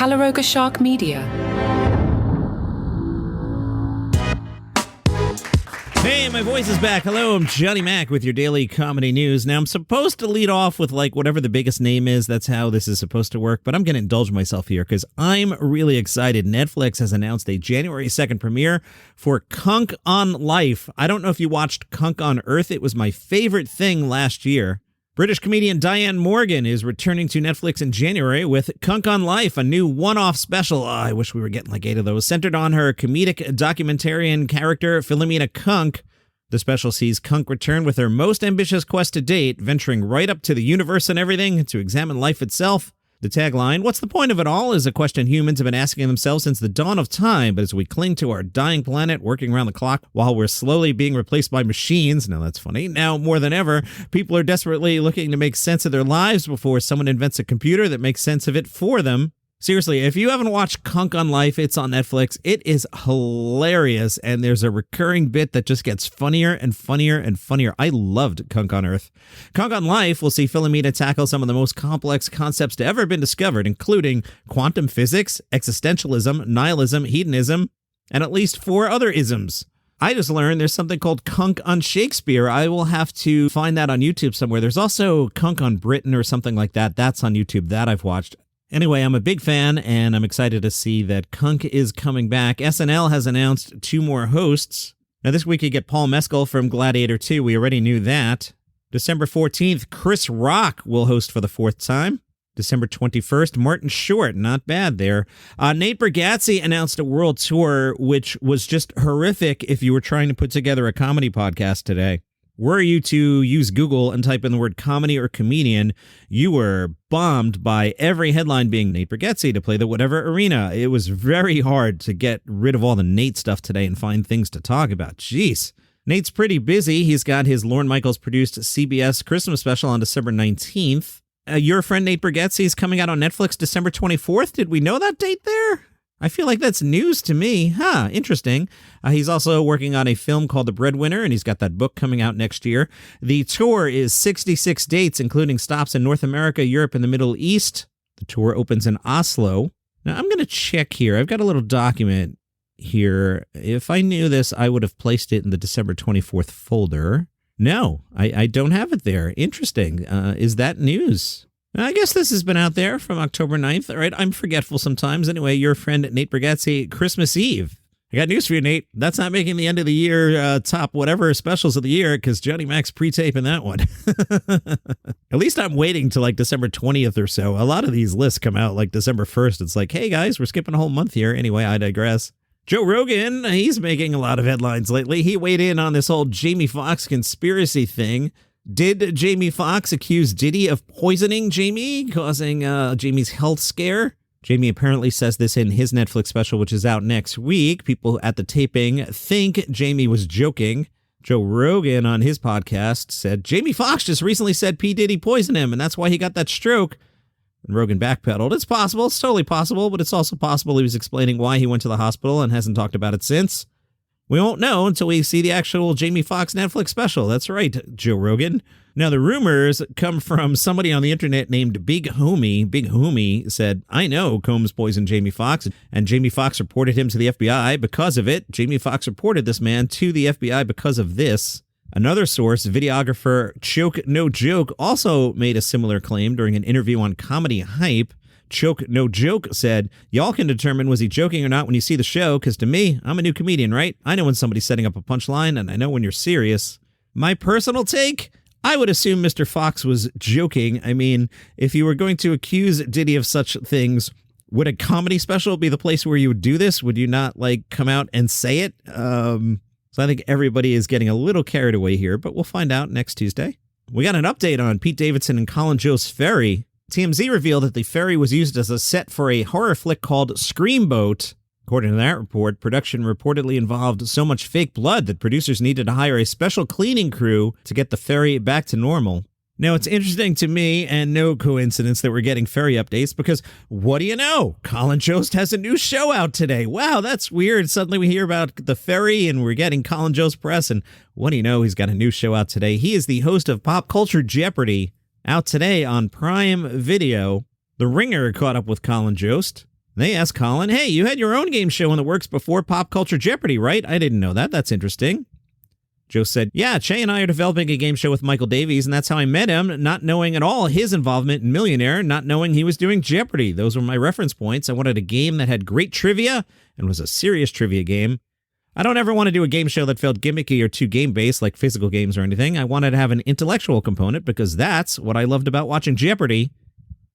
Calaroga Shark Media. Hey, my voice is back. Hello, I'm Johnny Mac with your daily comedy news. Now, I'm supposed to lead off with, whatever the biggest name is. That's how this is supposed to work. But I'm going to indulge myself here because I'm really excited. Netflix has announced a January 2nd premiere for Kunk on Life. I don't know if you watched Kunk on Earth. It was my favorite thing last year. British comedian Diane Morgan is returning to Netflix in January with Kunk on Life, a new one-off special. I wish we were getting 8 of those. Centered on her comedic documentarian character, Philomena Kunk. The special sees Kunk return with her most ambitious quest to date, venturing right up to the universe and everything to examine life itself. The tagline, "What's the point of it all?" is a question humans have been asking themselves since the dawn of time, but as we cling to our dying planet, working around the clock while we're slowly being replaced by machines, now that's funny, now more than ever, people are desperately looking to make sense of their lives before someone invents a computer that makes sense of it for them. Seriously, if you haven't watched Kunk on Life, it's on Netflix. It is hilarious, and there's a recurring bit that just gets funnier and funnier and funnier. I loved Kunk on Earth. Kunk on Life will see Philomena tackle some of the most complex concepts to ever been discovered, including quantum physics, existentialism, nihilism, hedonism, and at least 4 other isms. I just learned there's something called Kunk on Shakespeare. I will have to find that on YouTube somewhere. There's also Kunk on Britain or something like that. That's on YouTube. That I've watched. Anyway, I'm a big fan, and I'm excited to see that Kunk is coming back. SNL has announced 2 more hosts. Now, this week you get Paul Mescal from Gladiator 2. We already knew that. December 14th, Chris Rock will host for the 4th time. December 21st, Martin Short. Not bad there. Nate Bargatze announced a world tour, which was just horrific if you were trying to put together a comedy podcast today. Were you to use Google and type in the word comedy or comedian, you were bombed by every headline being Nate Bargatze to play the whatever arena. It was very hard to get rid of all the Nate stuff today and find things to talk about. Jeez. Nate's pretty busy. He's got his Lorne Michaels-produced CBS Christmas special on December 19th. Your friend Nate Bargatze is coming out on Netflix December 24th. Did we know that date there? I feel like that's news to me. Interesting. He's also working on a film called The Breadwinner, and he's got that book coming out next year. The tour is 66 dates, including stops in North America, Europe, and the Middle East. The tour opens in Oslo. Now, I'm going to check here. I've got a little document here. If I knew this, I would have placed it in the December 24th folder. No, I don't have it there. Interesting. Is that news? I guess this has been out there from October 9th. All right, I'm forgetful sometimes. Anyway, your friend Nate Bargatze, Christmas Eve. I got news for you, Nate. That's not making the end of the year top whatever specials of the year because Johnny Mac's pre-taping that one. At least I'm waiting till December 20th or so. A lot of these lists come out December 1st. It's hey guys, we're skipping a whole month here. Anyway, I digress. Joe Rogan, he's making a lot of headlines lately. He weighed in on this whole Jamie Foxx conspiracy thing. Did Jamie Foxx accuse Diddy of poisoning Jamie, causing Jamie's health scare? Jamie apparently says this in his Netflix special, which is out next week. People at the taping think Jamie was joking. Joe Rogan on his podcast said, Jamie Foxx just recently said P. Diddy poisoned him, and that's why he got that stroke. And Rogan backpedaled. It's possible. It's totally possible, but it's also possible he was explaining why he went to the hospital and hasn't talked about it since. We won't know until we see the actual Jamie Foxx Netflix special. That's right, Joe Rogan. Now, the rumors come from somebody on the internet named Big Homie. Big Homie said, I know Combs poisoned Jamie Foxx, and Jamie Foxx reported him to the FBI because of it. Jamie Foxx reported this man to the FBI because of this. Another source, videographer Choke No Joke, also made a similar claim during an interview on Comedy Hype. Choke No Joke said, y'all can determine was he joking or not when you see the show, because to me, I'm a new comedian, right? I know when somebody's setting up a punchline, and I know when you're serious. My personal take? I would assume Mr. Fox was joking. I mean, if you were going to accuse Diddy of such things, would a comedy special be the place where you would do this? Would you not, come out and say it? So I think everybody is getting a little carried away here, but we'll find out next Tuesday. We got an update on Pete Davidson and Colin Jost Ferry. TMZ revealed that the ferry was used as a set for a horror flick called Screamboat. According to that report, production reportedly involved so much fake blood that producers needed to hire a special cleaning crew to get the ferry back to normal. Now, it's interesting to me, and no coincidence, that we're getting ferry updates, because what do you know? Colin Jost has a new show out today. Wow, that's weird. Suddenly we hear about the ferry, and we're getting Colin Jost press, and what do you know? He's got a new show out today. He is the host of Pop Culture Jeopardy, out today on Prime Video. The Ringer caught up with Colin Jost. They asked Colin, hey, you had your own game show in the works before Pop Culture Jeopardy, right? I didn't know that. That's interesting. Joe said, yeah, Che and I are developing a game show with Michael Davies, and that's how I met him, not knowing at all his involvement in Millionaire, not knowing he was doing Jeopardy. Those were my reference points. I wanted a game that had great trivia and was a serious trivia game. I don't ever want to do a game show that felt gimmicky or too game-based like physical games or anything. I wanted to have an intellectual component because that's what I loved about watching Jeopardy!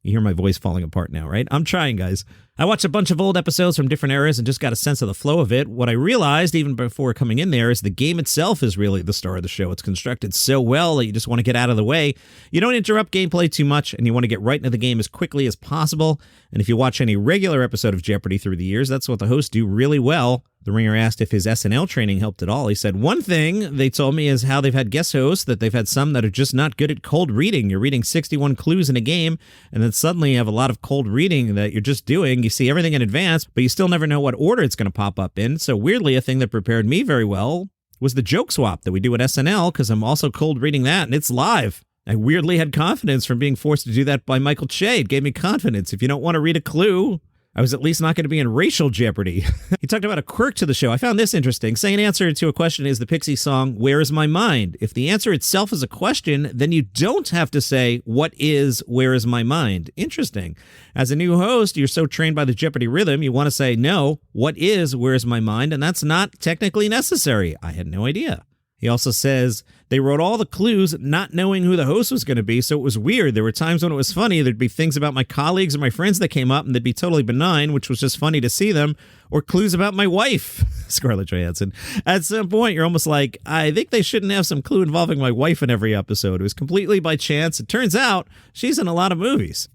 You hear my voice falling apart now, right? I'm trying, guys. I watched a bunch of old episodes from different eras and just got a sense of the flow of it. What I realized, even before coming in there, is the game itself is really the star of the show. It's constructed so well that you just want to get out of the way. You don't interrupt gameplay too much, and you want to get right into the game as quickly as possible. And if you watch any regular episode of Jeopardy through the years, that's what the hosts do really well. The Ringer asked if his SNL training helped at all. He said, one thing they told me is how they've had guest hosts, that they've had some that are just not good at cold reading. You're reading 61 clues in a game, and then suddenly you have a lot of cold reading that you're just doing. You see everything in advance, but you still never know what order it's going to pop up in. So weirdly, a thing that prepared me very well was the joke swap that we do at SNL, because I'm also cold reading that, and it's live. I weirdly had confidence from being forced to do that by Michael Che. It gave me confidence. If you don't want to read a clue, I was at least not going to be in racial jeopardy. He talked about a quirk to the show. I found this interesting. Say an answer to a question is the Pixie song, Where Is My Mind? If the answer itself is a question, then you don't have to say, what is Where Is My Mind? Interesting. As a new host, you're so trained by the Jeopardy rhythm, you want to say, no, what is Where Is My Mind? And that's not technically necessary. I had no idea. He also says they wrote all the clues not knowing who the host was going to be, so it was weird. There were times when it was funny. There'd be things about my colleagues or my friends that came up, and they'd be totally benign, which was just funny to see them, or clues about my wife, Scarlett Johansson. At some point, you're almost like, I think they shouldn't have some clue involving my wife in every episode. It was completely by chance. It turns out she's in a lot of movies.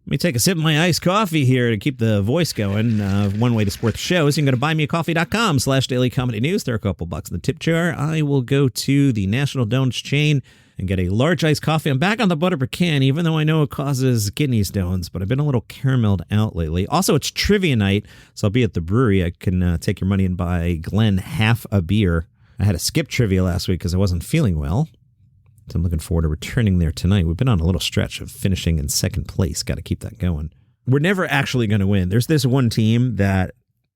Let me take a sip of my iced coffee here to keep the voice going. One way to support the show is you can go to buymeacoffee.com/dailycomedynews. There are a couple bucks in the tip jar. I will go to the National Donuts chain and get a large iced coffee. I'm back on the butter pecan, even though I know it causes kidney stones, but I've been a little carameled out lately. Also, it's trivia night, so I'll be at the brewery. I can take your money and buy Glenn half a beer. I had to skip trivia last week because I wasn't feeling well. So I'm looking forward to returning there tonight. We've been on a little stretch of finishing in second place. Got to keep that going. We're never actually going to win. There's this one team that,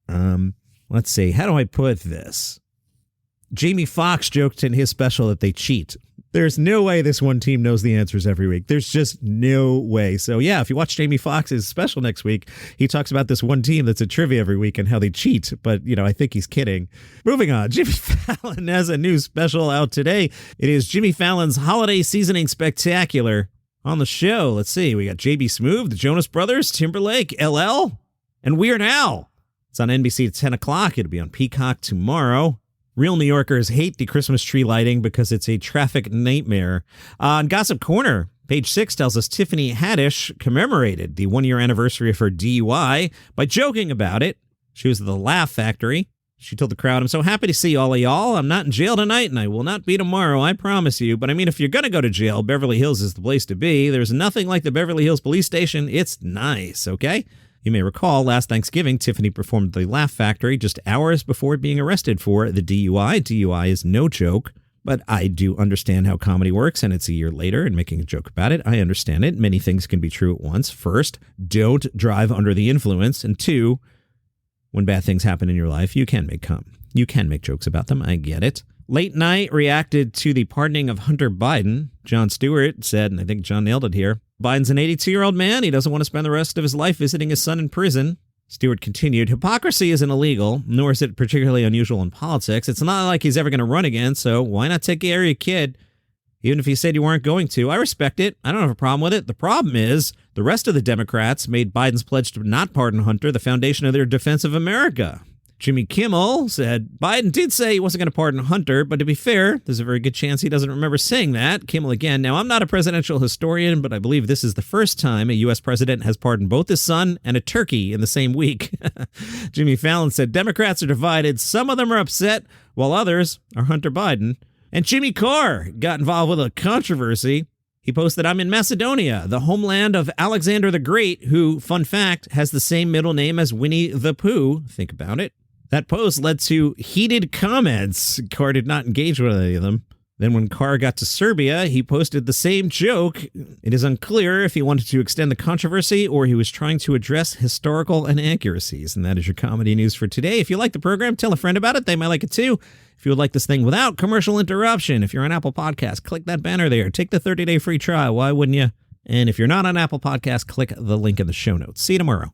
let's see, how do I put this? Jamie Foxx joked in his special that they cheat. There's no way this one team knows the answers every week. There's just no way. So yeah, if you watch Jamie Foxx's special next week, he talks about this one team that's at trivia every week and how they cheat. But, I think he's kidding. Moving on, Jimmy Fallon has a new special out today. It is Jimmy Fallon's Holiday Seasoning Spectacular. On the show, let's see, we got JB Smoove, the Jonas Brothers, Timberlake, LL, and Weird Al. It's on NBC at 10 o'clock. It'll be on Peacock tomorrow. Real New Yorkers hate the Christmas tree lighting because it's a traffic nightmare. On Gossip Corner, page 6 tells us Tiffany Haddish commemorated the 1-year anniversary of her DUI by joking about it. She was at the Laugh Factory. She told the crowd, I'm so happy to see all of y'all. I'm not in jail tonight, and I will not be tomorrow, I promise you. But I mean, if you're going to go to jail, Beverly Hills is the place to be. There's nothing like the Beverly Hills Police Station. It's nice, okay? You may recall last Thanksgiving, Tiffany performed at the Laugh Factory just hours before being arrested for the DUI. DUI is no joke, but I do understand how comedy works, and it's a year later and making a joke about it. I understand it. Many things can be true at once. First, don't drive under the influence. And two, when bad things happen in your life, you can make jokes about them. I get it. Late Night reacted to the pardoning of Hunter Biden. Jon Stewart said, and I think John nailed it here, Biden's an 82-year-old man. He doesn't want to spend the rest of his life visiting his son in prison. Stewart continued, hypocrisy isn't illegal, nor is it particularly unusual in politics. It's not like he's ever going to run again, so why not take care of your kid? Even if you said you weren't going to. I respect it. I don't have a problem with it. The problem is the rest of the Democrats made Biden's pledge to not pardon Hunter the foundation of their defense of America. Jimmy Kimmel said, Biden did say he wasn't going to pardon Hunter, but to be fair, there's a very good chance he doesn't remember saying that. Kimmel again. Now, I'm not a presidential historian, but I believe this is the first time a U.S. president has pardoned both his son and a turkey in the same week. Jimmy Fallon said, Democrats are divided. Some of them are upset, while others are Hunter Biden. And Jimmy Carr got involved with a controversy. He posted, I'm in Macedonia, the homeland of Alexander the Great, who, fun fact, has the same middle name as Winnie the Pooh. Think about it. That post led to heated comments. Carr did not engage with any of them. Then when Carr got to Serbia, he posted the same joke. It is unclear if he wanted to extend the controversy or he was trying to address historical inaccuracies. And that is your comedy news for today. If you like the program, tell a friend about it. They might like it too. If you would like this thing without commercial interruption, if you're on Apple Podcasts, click that banner there. Take the 30-day free trial. Why wouldn't you? And if you're not on Apple Podcasts, click the link in the show notes. See you tomorrow.